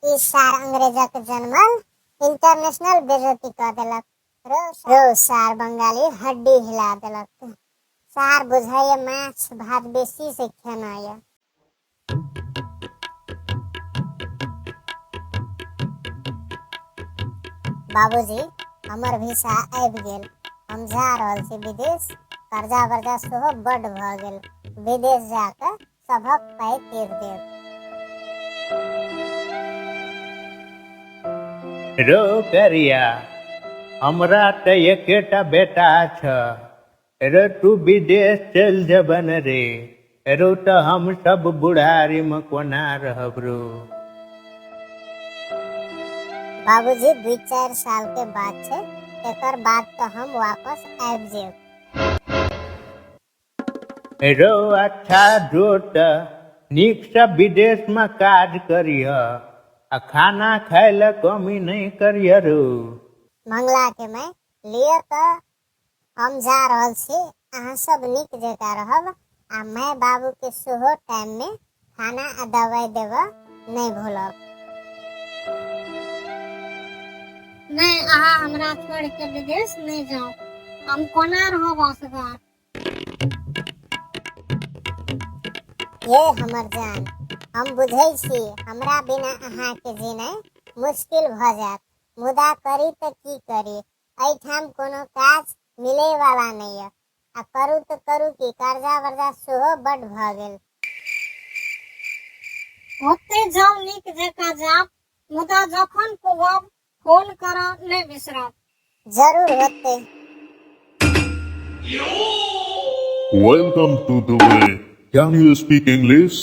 ई सार अंग्रेजक जन्मल इंटरनेशनल बेइज्जती कर देलक। रो सार बंगाली हड्डी हिला देलक। सार बुझाइए माछ भात बेसी से खेना ये। बाबूजी हमर वीसा आबि गेल, हम जा रहल छी विदेश। कर्जा वर्जा सेहो बड्ड भ गेल, विदेश जाके सबक पाइ तीर देब। रो करिया, हमरा त एकेटा बेटा छ। रो तू विदेश चल जबन रे, रो त हम सब बुढ़ारी में कोना रहब रो। बाबूजी 2-4 साल के बाद छे, एकर बाद तो हम वापस आबि जेब। रो अच्छा जो त नीक से विदेश में काज करिह, आ खाना खाए ला कमी नहीं करिह रो। मंगला के मैं लिए तो हम जा रहल छी, अहाँ सब नीक जकाँ रहब, आ मैं बाबू के सेहो टाइम में खाना आ दवाई देब नहीं भूलब। नहीं, अहाँ हमरा छोड़ के विदेश नहीं जाओ, हम कोना रहब असगर। ये हमर जान, हम बुझै छी हमरा बिना अहाँ के जीनाइ मुश्किल भ जात, मुदा करी त की करी, एठाम कोनो काज मिले वाला नहीं है, आ करू त करू की, कर्जा वर्जा सेहो बड्ड भ गेल। होते जाओ नीक जकाँ जाब, मुदा जखन पुगब फोन करब नहीं बिसरब। जरूर होते। Welcome to Dubai. Can you speak English?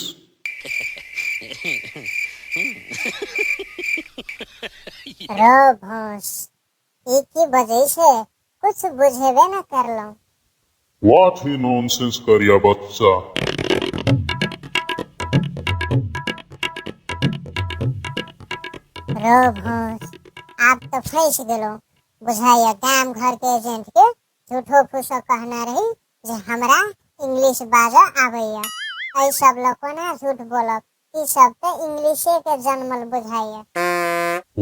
रो भोंस, ई की बजै छै, कुछ बुझेबे न करलो। What he nonsense करिया बच्चा। रो भोंस, आप तो फंस गेलो, बुझाइया गाम घर के एजेंट के झूठो फूसो कहना रही जे हमरा इंग्लिश बाजा आबैया। ऐ सब लोग ना झूठ बोलक, ई सब तो इंग्लिशे के जन्मल बुझाइया।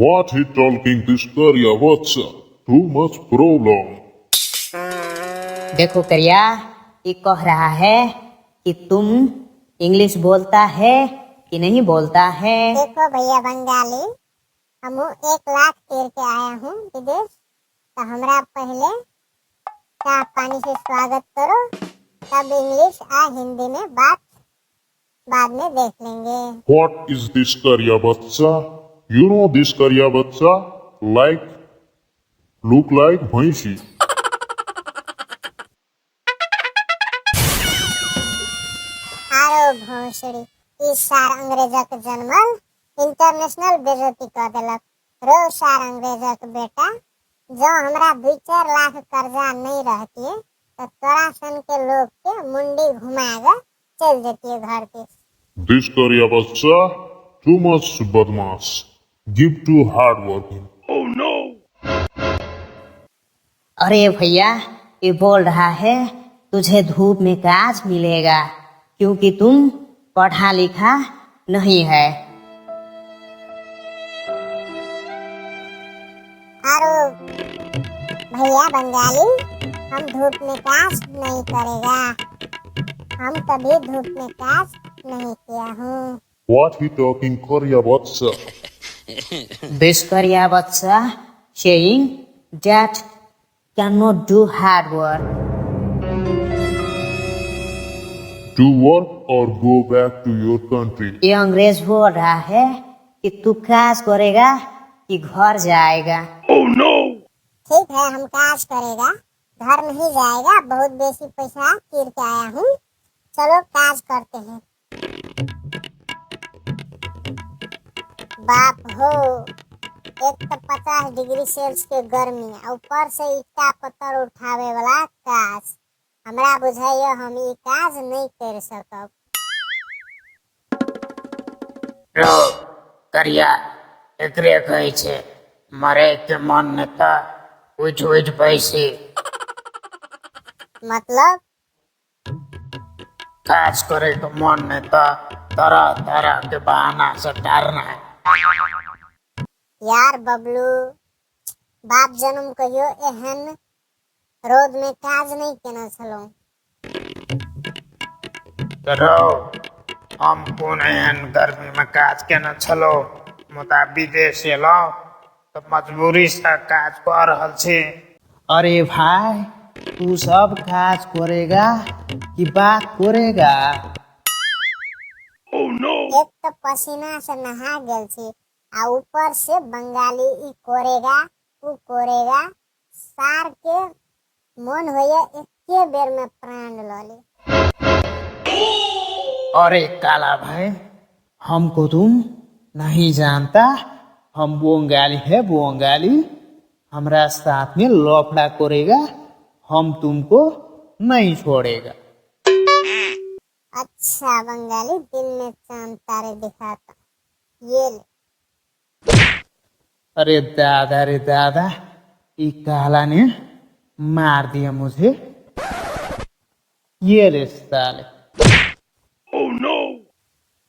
What he talking this करिया बच्चा। Too much problem. देखो करिया, ये कह रहा है कि तुम इंग्लिश बोलता है कि नहीं बोलता है। देखो भैया बंगाली, हम 1 लाख तीर के आया हूँ विदेश, तो हमरा पहले चाय पानी से स्वागत करो, तब इंग्लिश आ हिंदी में बात बाद में देख लेंगे। What is this करिया बच्चा? You know this करिया बच्चा? Look like भैंसी। आरो भोंसड़ी, ई सार अंग्रेजक जन्मल इंटरनेशनल बेइज्जती कर देलक। रो सार अंग्रेजक बेटा, जो हमरा 2-4 लाख कर्जा नहीं रहती तो तोरा सन के लोग के मुंडी घुमा के चल जेती घर पे। This करिया बच्चा too much बदमाश। Give too hard working। अरे भैया, ये बोल रहा है तुझे धूप में काज मिलेगा, क्योंकि तुम पढ़ा लिखा नहीं है। आरो भैया बंगाली, हम धूप में काज नहीं करेगा, हम कभी धूप में काज नहीं किया हूँ। What he talking करिया बच्चा। This करिया बच्चा saying that cannot do hard work. To work or go back to your country। ये अंग्रेज बोल रहा है कि तू काज करेगा कि घर जाएगा। ठीक है, हम काज करेगा, घर नहीं जाएगा, बहुत बेसी पैसा तीर के आया हूँ, चलो काज करते हैं। बाप हो, एक तो 50 डिग्री सेल्सियस के गर्मी, ऊपर से ईटा पत्थर उठावे वाला काज, हमरा बुझाइए हम ई काज नहीं कर सकब। रो करिया, एकरे कहै छै मरे के मन ने त उठ उठ पैसे। मतलब काज करे के मन ने त तरह तरह के बहाना से टारना है। यार बबलू, बाप जन्म कहियो एहन रोद में काज नहीं केना छलौ। तो हम कोन एहन गर्मी में काज केने छलो, मुदा विदेश एलौ तो मजबूरी से काज कर रहल छी। अरे भाई, तू सब काज करेगा कि बात करेगा? एक तो पसीना से नहा गेल छी आ ऊपर से बंगाली ई कोरेगा ऊ कोरेगा, सार के मन होया एके बेर में प्राण ल ले। अरे काला भाई, हमको तुम नहीं जानता, हम बंगाली है बंगाली। हमारा साथ में लफड़ा करेगा, हम तुमको नहीं छोड़ेगा। अच्छा बंगाली, दिन में चांद तारे दिखाता, ये ले। अरे दादा रे दादा, ये काला ने मार दिया मुझे। ये रे साले।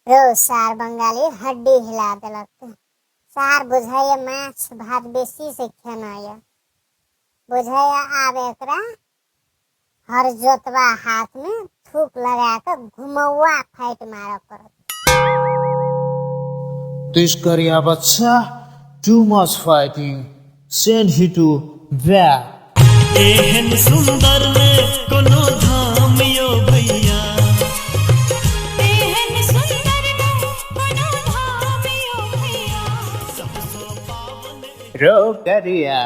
रो सार बंगाली हड्डी हिला देलक। सार बुझाइए माछ भात बेसी से खेना या, बुझाइए आब एकरा हर जोतवा हाथ में थूक लगा कर घुमौआ फाइट मार पड़त। This Korea बच्चा, too much fighting. Send he to back. एहन सुंदर में कोनो धाम यो भैया, एहन सुंदर में कोनो धाम यो भैया, सबसो पावन रो करिया,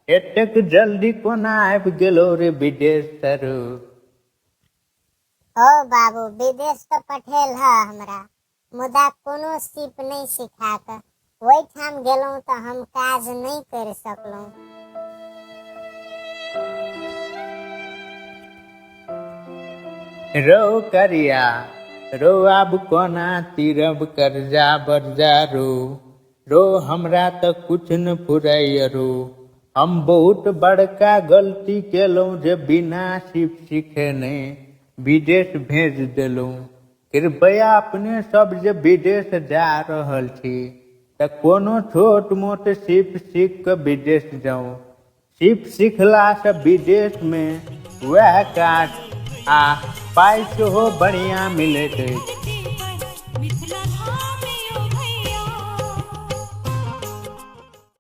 एतेक जल्दी कोना आबि गेलो रे विदेश तरू? ओ बाबू, विदेश तो पठेल है हमरा, मुदा कोनो सीप नहीं सिखा कर वही ठाम गेलौं तो हम काज नहीं कर सकलौं। रो करिया, रो अब कोना तीरब कर्जा बर्जा रो हमरा तो कुछ न फुराइय रो। हम बहुत बड़का गलती केलौं जे बिना सीप सीखेने विदेश भेज देलौं। कृपया अपने सब जे विदेश जा रहल छी त कोनो छोट मोट सीप सीख के विदेश जाऊं। सीप सीखला से विदेश में वह काज आ पाइ सेहो बढ़िया मिलैत अछि।